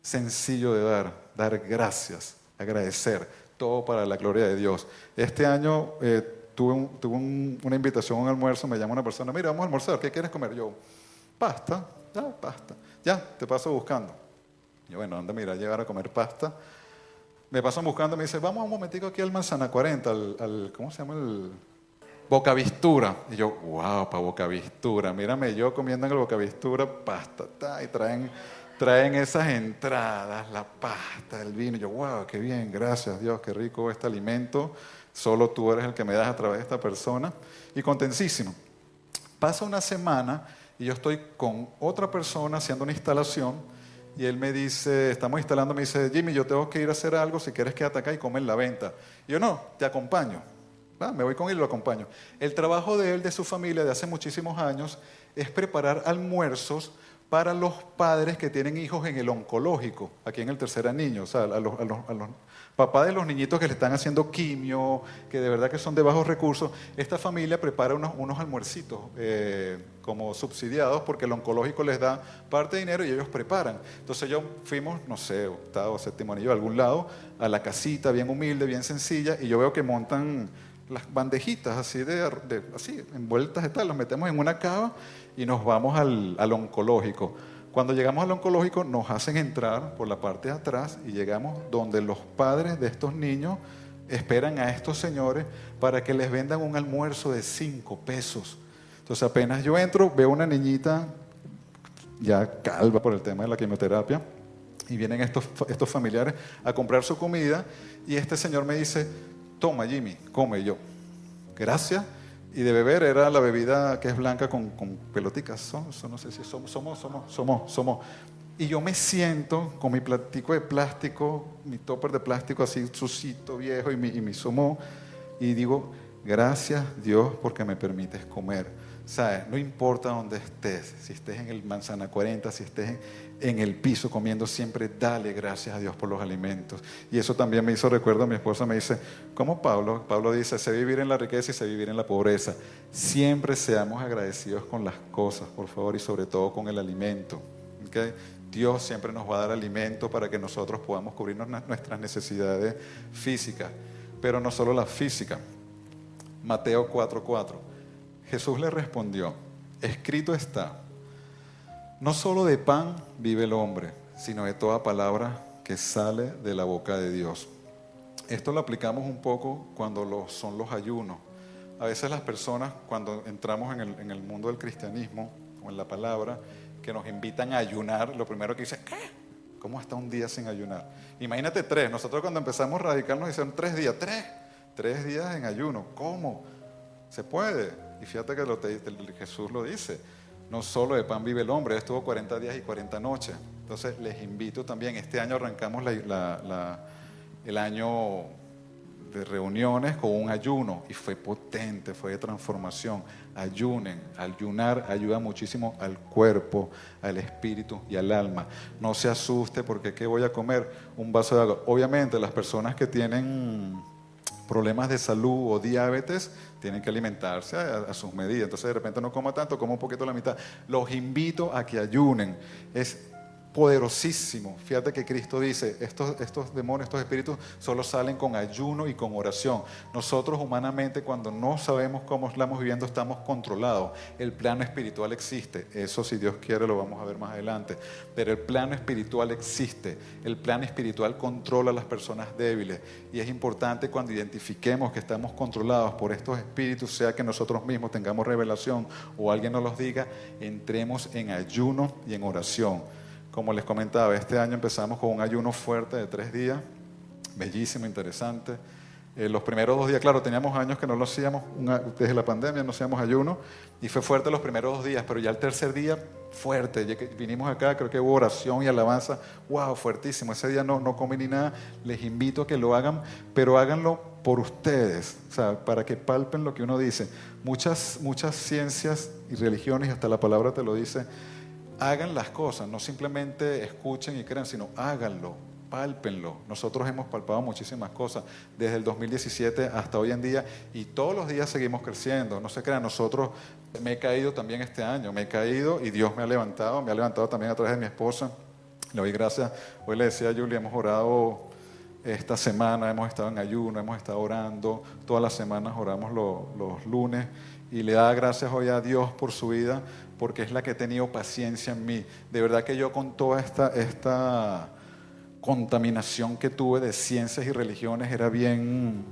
sencillo de dar gracias. Agradecer, todo para la gloria de Dios. Este año tuve una invitación a un almuerzo, me llama una persona, mira, vamos a almorzar, ¿qué quieres comer? Yo, pasta, te paso buscando. Yo, bueno, anda, mira, llegar a comer pasta. Me pasan buscando, me dice, vamos un momentico aquí al Manzana 40, ¿cómo se llama el...? Bocavistura. Y yo, wow, para Bocavistura. Mírame yo comiendo en el Bocavistura pasta, y traen esas entradas, la pasta, el vino. Y yo, wow, qué bien, gracias Dios, qué rico este alimento. Solo tú eres el que me das a través de esta persona. Y contentísimo. Pasa una semana y yo estoy con otra persona haciendo una instalación y él me dice, estamos instalando, me dice, Jimmy, yo tengo que ir a hacer algo, si quieres quédate acá y come en la venta. Y yo, no, te acompaño. Me voy con él y lo acompaño. El trabajo de él, de su familia, de hace muchísimos años, es preparar almuerzos para los padres que tienen hijos en el oncológico, aquí en el Tercer Anillo, o sea, a los papás de los niñitos que le están haciendo quimio, que de verdad que son de bajos recursos. Esta familia prepara unos almuercitos como subsidiados porque el oncológico les da parte de dinero y ellos preparan. Entonces fuimos, no sé, octavo, séptimo anillo, a algún lado, a la casita bien humilde, bien sencilla, y yo veo que montan las bandejitas así, así envueltas y tal, los metemos en una cava y nos vamos al oncológico. Cuando llegamos al oncológico nos hacen entrar por la parte de atrás y llegamos donde los padres de estos niños esperan a estos señores para que les vendan un almuerzo de 5 pesos. Entonces apenas yo entro, veo una niñita ya calva por el tema de la quimioterapia y vienen estos familiares a comprar su comida y este señor me dice: toma Jimmy, come. Y yo, gracias. Y de beber era la bebida que es blanca con peloticas. No sé si somos. Y yo me siento con mi platico de plástico, mi topper de plástico así sucito, viejo, y mi somo, y digo: gracias Dios porque me permites comer. ¿Sabes? No importa dónde estés, si estés en el Manzana 40, si estés en el piso comiendo, siempre dale gracias a Dios por los alimentos. Y eso también me hizo recuerdo, mi esposa me dice, como Pablo dice, sé vivir en la riqueza y sé vivir en la pobreza. Siempre seamos agradecidos con las cosas, por favor, y sobre todo con el alimento. ¿Okay? Dios siempre nos va a dar alimento para que nosotros podamos cubrir nuestras necesidades físicas, pero no solo las físicas. Mateo 4:4. Jesús le respondió: escrito está, no solo de pan vive el hombre, sino de toda palabra que sale de la boca de Dios. Esto lo aplicamos un poco cuando son los ayunos. A veces las personas, cuando entramos en el mundo del cristianismo o en la palabra, que nos invitan a ayunar, lo primero que dicen: ¿qué? ¿Cómo hasta un día sin ayunar? Imagínate 3. Nosotros cuando empezamos a radical nos hicieron 3 días. 3 días en ayuno. ¿Cómo? Se puede. Y fíjate que Jesús lo dice. No solo de pan vive el hombre. Él estuvo 40 días y 40 noches. Entonces les invito también. Este año arrancamos el año de reuniones con un ayuno. Y fue potente, fue de transformación. Ayunen. Ayunar ayuda muchísimo al cuerpo, al espíritu y al alma. No se asuste porque ¿qué voy a comer? Un vaso de agua. Obviamente las personas que tienen problemas de salud o diabetes tienen que alimentarse a sus medidas. Entonces de repente no coma tanto, como un poquito la mitad. Los invito a que ayunen. Es poderosísimo. Fíjate que Cristo dice, estos demonios, estos espíritus solo salen con ayuno y con oración. Nosotros humanamente, cuando no sabemos cómo estamos viviendo, estamos controlados. El plano espiritual existe. Eso, si Dios quiere, lo vamos a ver más adelante. Pero el plano espiritual existe. El plano espiritual controla a las personas débiles. Y es importante cuando identifiquemos que estamos controlados por estos espíritus, sea que nosotros mismos tengamos revelación o alguien nos los diga, entremos en ayuno y en oración. Como les comentaba, este año empezamos con un ayuno fuerte de 3 días, bellísimo, interesante. Los primeros 2 días, claro, teníamos años que no lo hacíamos, desde la pandemia no hacíamos ayuno, y fue fuerte los primeros 2 días, pero ya el tercer día, fuerte. Ya que vinimos acá, creo que hubo oración y alabanza, wow, fuertísimo. Ese día no comí ni nada. Les invito a que lo hagan, pero háganlo por ustedes, o sea, para que palpen lo que uno dice. Muchas ciencias y religiones, hasta la palabra te lo dice, hagan las cosas, no simplemente escuchen y crean, sino háganlo, pálpenlo. Nosotros hemos palpado muchísimas cosas desde el 2017 hasta hoy en día y todos los días seguimos creciendo. No se crean, nosotros, me he caído también este año, me he caído y Dios me ha levantado también a través de mi esposa. Le doy gracias. Hoy le decía a Julia, hemos orado esta semana, hemos estado en ayuno, hemos estado orando, todas las semanas oramos los lunes y le da gracias hoy a Dios por su vida, porque es la que ha tenido paciencia en mí. De verdad que yo con toda esta contaminación que tuve de ciencias y religiones era bien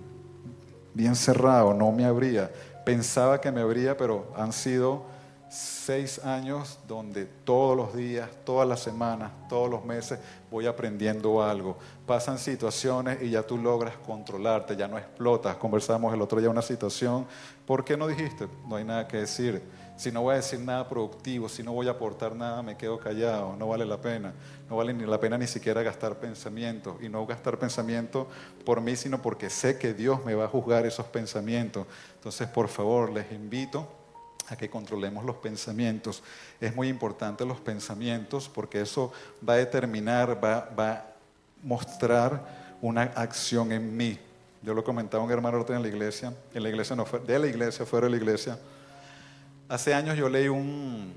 cerrado, no me abría. Pensaba que me abría, pero han sido 6 años donde todos los días, todas las semanas, todos los meses voy aprendiendo algo. Pasan situaciones y ya tú logras controlarte, ya no explotas. Conversamos el otro día una situación. ¿Por qué no dijiste? No hay nada que decir. Si no voy a decir nada productivo, si no voy a aportar nada, me quedo callado. No vale la pena. No vale ni la pena ni siquiera gastar pensamientos. Y no gastar pensamientos por mí, sino porque sé que Dios me va a juzgar esos pensamientos. Entonces, por favor, les invito a que controlemos los pensamientos. Es muy importante los pensamientos porque eso va a determinar, va a mostrar una acción en mí. Yo lo comentaba un hermano otro en la iglesia no fue, de la iglesia, fuera de la iglesia. Hace años yo leí un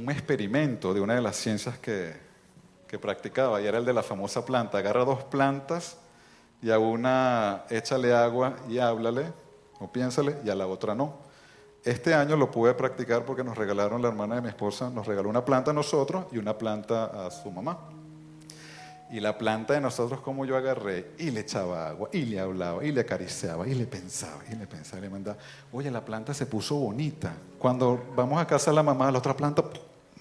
experimento de una de las ciencias que practicaba y era el de la famosa planta. Agarra dos plantas y a una échale agua y háblale o piénsale y a la otra no. Este año lo pude practicar porque nos regalaron, la hermana de mi esposa nos regaló una planta a nosotros y una planta a su mamá. Y la planta de nosotros, como yo agarré y le echaba agua y le hablaba y le acariciaba y le pensaba y le mandaba. Oye, la planta se puso bonita. Cuando vamos a casa de la mamá, la otra planta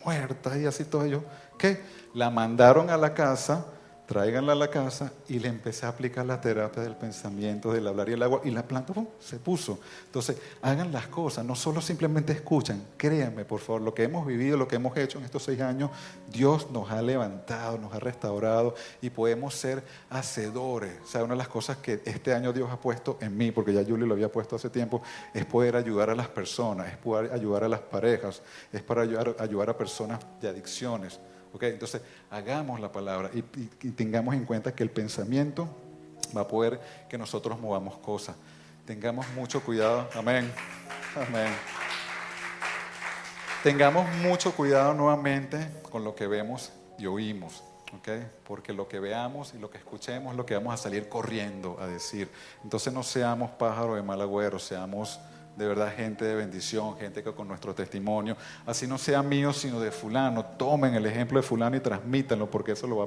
muerta y así todo. Yo, ¿qué? La mandaron a la casa, tráiganla a la casa y le empecé a aplicar la terapia del pensamiento, del hablar y el agua y la planta se puso. Entonces, hagan las cosas, no solo simplemente escuchan, créanme por favor, lo que hemos vivido, lo que hemos hecho en estos 6 años, Dios nos ha levantado, nos ha restaurado y podemos ser hacedores. O sea, una de las cosas que este año Dios ha puesto en mí, porque ya Julie lo había puesto hace tiempo, es poder ayudar a las personas, es poder ayudar a las parejas, es para ayudar a personas de adicciones. Okay, entonces, hagamos la palabra y tengamos en cuenta que el pensamiento va a poder que nosotros movamos cosas. Tengamos mucho cuidado. Amén. Amén. Tengamos mucho cuidado nuevamente con lo que vemos y oímos. Okay, porque lo que veamos y lo que escuchemos es lo que vamos a salir corriendo a decir. Entonces, no seamos pájaros de mal agüero, seamos de verdad gente de bendición, gente que con nuestro testimonio, así no sea mío sino de fulano, tomen el ejemplo de fulano y transmítanlo porque eso lo va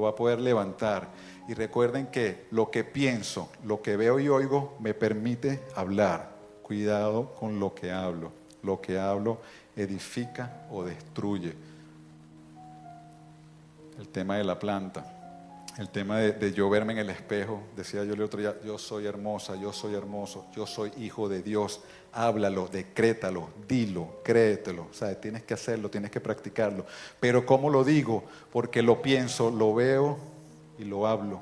a poder levantar. Y recuerden que lo que pienso, lo que veo y oigo me permite hablar. Cuidado con lo que hablo. Lo que hablo edifica o destruye. El tema de la planta. El tema de yo verme en el espejo, decía yo el otro día, yo soy hermosa, yo soy hermoso, yo soy hijo de Dios, háblalo, decrétalo, dilo, créetelo, o sea, tienes que hacerlo, tienes que practicarlo. Pero ¿cómo lo digo? Porque lo pienso, lo veo y lo hablo,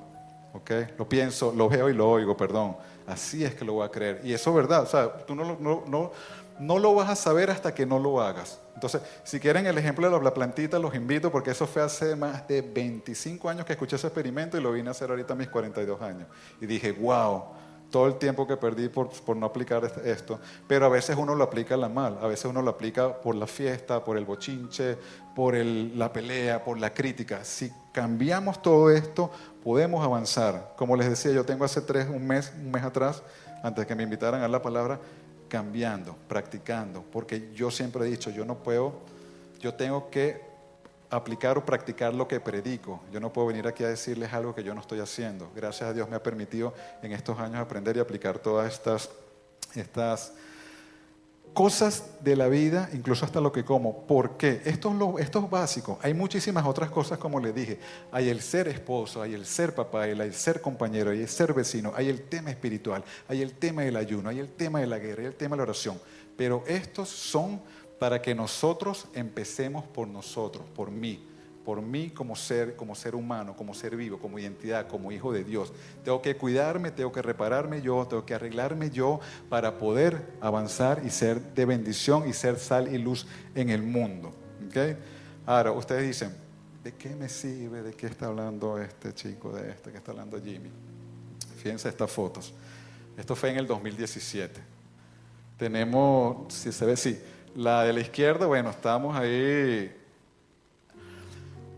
¿ok? Lo pienso, lo veo y lo oigo, perdón. Así es que lo voy a creer. Y eso es verdad, o sea, tú no lo vas a saber hasta que no lo hagas. Entonces, si quieren el ejemplo de la plantita, los invito porque eso fue hace más de 25 años que escuché ese experimento y lo vine a hacer ahorita a mis 42 años. Y dije, wow, todo el tiempo que perdí por no aplicar esto. Pero a veces uno lo aplica a la mal, a veces uno lo aplica por la fiesta, por el bochinche, por la pelea, por la crítica. Si cambiamos todo esto, podemos avanzar. Como les decía, yo tengo hace un mes atrás, antes de que me invitaran a la palabra, cambiando, practicando, porque yo siempre he dicho, yo tengo que aplicar o practicar lo que predico. Yo no puedo venir aquí a decirles algo que yo no estoy haciendo. Gracias a Dios me ha permitido en estos años aprender y aplicar todas estas cosas de la vida, incluso hasta lo que como. ¿Por qué? Esto es básico. Hay muchísimas otras cosas, como les dije. Hay el ser esposo, hay el ser papá, hay el ser compañero, hay el ser vecino, hay el tema espiritual, hay el tema del ayuno, hay el tema de la guerra, hay el tema de la oración. Pero estos son para que nosotros empecemos por nosotros, por mí como ser humano, como ser vivo, como identidad, como hijo de Dios. Tengo que cuidarme, tengo que repararme yo, tengo que arreglarme yo para poder avanzar y ser de bendición y ser sal y luz en el mundo. ¿Okay? Ahora, ustedes dicen, ¿de qué me sirve? ¿De qué está hablando este chico? ¿De este que está hablando Jimmy? Fíjense estas fotos. Esto fue en el 2017. Tenemos, si se ve, sí, la de la izquierda, bueno, estábamos ahí.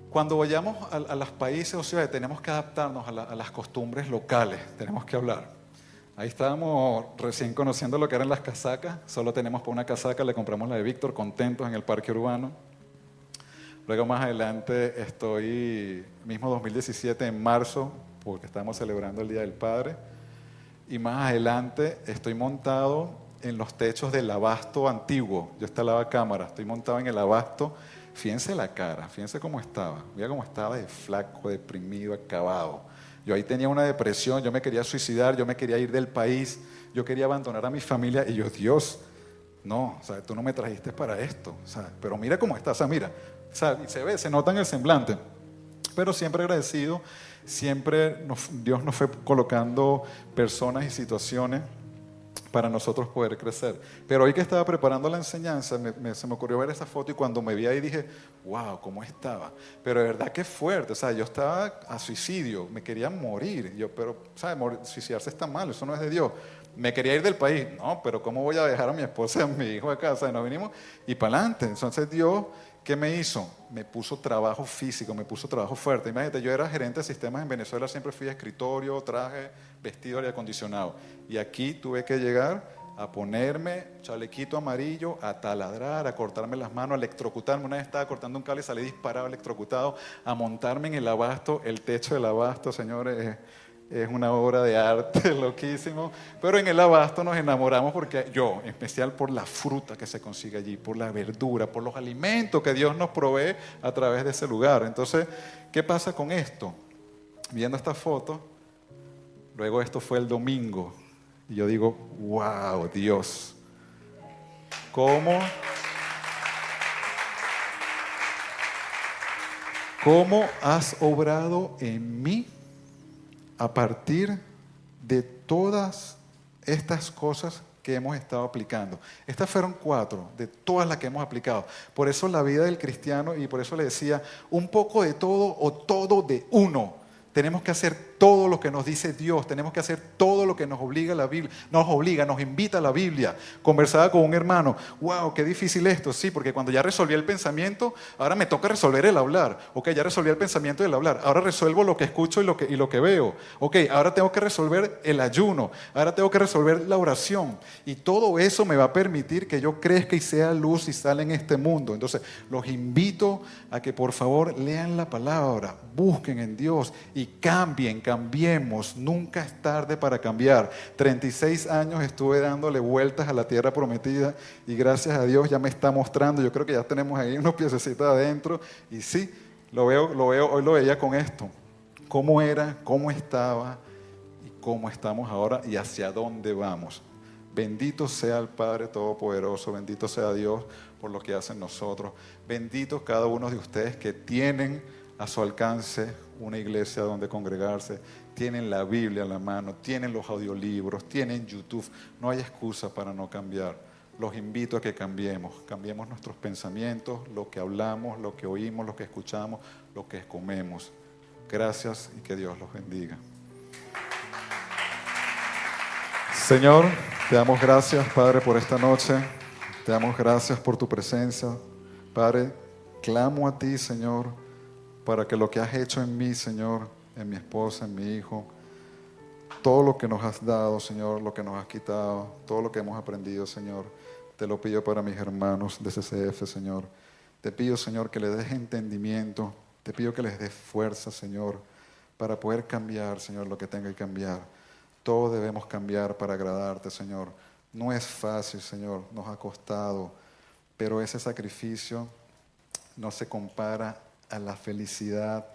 Cuando vayamos a los países o ciudades tenemos que adaptarnos a las costumbres locales, tenemos que hablar. Ahí estábamos recién conociendo lo que eran las casacas, solo tenemos por una casaca, le compramos la de Víctor, contentos en el parque urbano. Luego más adelante mismo 2017 en marzo, porque estamos celebrando el Día del Padre, y más adelante estoy montado en los techos del abasto antiguo, yo instalaba cámara, estoy montado en el abasto. Fíjense la cara, fíjense cómo estaba. Mira cómo estaba de flaco, deprimido, acabado. Yo ahí tenía una depresión, yo me quería suicidar, yo me quería ir del país, yo quería abandonar a mi familia y yo, Dios, no, o sea, tú no me trajiste para esto. O sea, pero mira cómo está, o sea, mira, o sea, se nota en el semblante. Pero siempre agradecido, siempre Dios nos fue colocando personas y situaciones para nosotros poder crecer. Pero hoy que estaba preparando la enseñanza, se me ocurrió ver esa foto y cuando me vi ahí dije, wow, ¿cómo estaba? Pero de verdad que fuerte, o sea, yo estaba a suicidio, me quería morir. Yo, pero, ¿sabes? Suicidarse está mal, eso no es de Dios. Me quería ir del país, no, pero ¿cómo voy a dejar a mi esposa y a mi hijo acá? O sea, nos vinimos y para adelante. Entonces Dios, ¿qué me hizo? Me puso trabajo físico, me puso trabajo fuerte. Imagínate, yo era gerente de sistemas en Venezuela, siempre fui a escritorio, traje, vestido, aire acondicionado. Y aquí tuve que llegar a ponerme chalequito amarillo, a taladrar, a cortarme las manos, a electrocutarme. Una vez estaba cortando un cable y salí disparado, electrocutado, a montarme en el abasto, el techo del abasto, señores. Es una obra de arte loquísimo, pero en el abasto nos enamoramos porque yo, en especial por la fruta que se consigue allí, por la verdura, por los alimentos que Dios nos provee a través de ese lugar. Entonces, ¿qué pasa con esto? Viendo esta foto, luego esto fue el domingo, y yo digo, wow, Dios, ¿cómo has obrado en mí? A partir de todas estas cosas que hemos estado aplicando. Estas fueron 4 de todas las que hemos aplicado. Por eso la vida del cristiano, y por eso le decía, un poco de todo o todo de uno. Tenemos que hacer todo lo que nos dice Dios, tenemos que hacer todo lo que nos obliga la Biblia, nos invita la Biblia. Conversaba con un hermano, wow, qué difícil esto, sí, porque cuando ya resolví el pensamiento, ahora me toca resolver el hablar. Ok, ya resolví el pensamiento del hablar, ahora resuelvo lo que escucho y lo que veo. Ok, ahora tengo que resolver el ayuno, ahora tengo que resolver la oración. Y todo eso me va a permitir que yo crezca y sea luz y sal en este mundo. Entonces, los invito a que por favor lean la palabra, busquen en Dios y cambiemos, nunca es tarde para cambiar. 36 años estuve dándole vueltas a la tierra prometida y gracias a Dios ya me está mostrando, yo creo que ya tenemos ahí unos piececitos adentro y sí, lo veo, hoy lo veía con esto, cómo era, cómo estaba y cómo estamos ahora y hacia dónde vamos. Bendito sea el Padre Todopoderoso, bendito sea Dios por lo que hacen nosotros, benditos cada uno de ustedes que tienen a su alcance una iglesia donde congregarse, tienen la Biblia a la mano, tienen los audiolibros, tienen YouTube, no hay excusa para no cambiar. Los invito a que cambiemos nuestros pensamientos, lo que hablamos, lo que oímos, lo que escuchamos, lo que comemos. Gracias y que Dios los bendiga. Señor, te damos gracias, Padre, por esta noche, te damos gracias por tu presencia. Padre, clamo a ti, Señor, para que lo que has hecho en mí, Señor, en mi esposa, en mi hijo, todo lo que nos has dado, Señor, lo que nos has quitado, todo lo que hemos aprendido, Señor, te lo pido para mis hermanos de CCF, Señor. Te pido, Señor, que les des entendimiento, te pido que les des fuerza, Señor, para poder cambiar, Señor, lo que tenga que cambiar. Todos debemos cambiar para agradarte, Señor. No es fácil, Señor, nos ha costado, pero ese sacrificio no se compara a la felicidad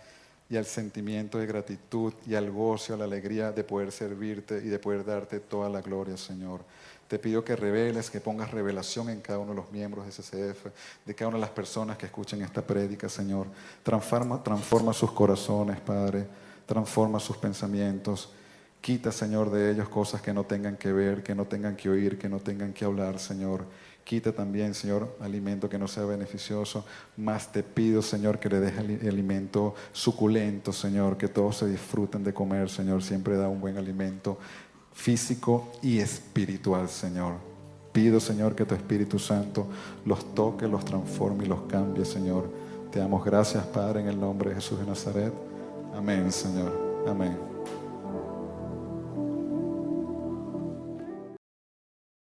y al sentimiento de gratitud y al gozo, a la alegría de poder servirte y de poder darte toda la gloria, Señor. Te pido que reveles, que pongas revelación en cada uno de los miembros de CCF, de cada una de las personas que escuchen esta prédica, Señor. Transforma sus corazones, Padre, transforma sus pensamientos. Quita, Señor, de ellos cosas que no tengan que ver, que no tengan que oír, que no tengan que hablar, Señor. Quita también, Señor, alimento que no sea beneficioso. Más te pido, Señor, que le des alimento suculento, Señor, que todos se disfruten de comer, Señor. Siempre da un buen alimento físico y espiritual, Señor. Pido, Señor, que tu Espíritu Santo los toque, los transforme y los cambie, Señor. Te damos gracias, Padre, en el nombre de Jesús de Nazaret. Amén, Señor. Amén.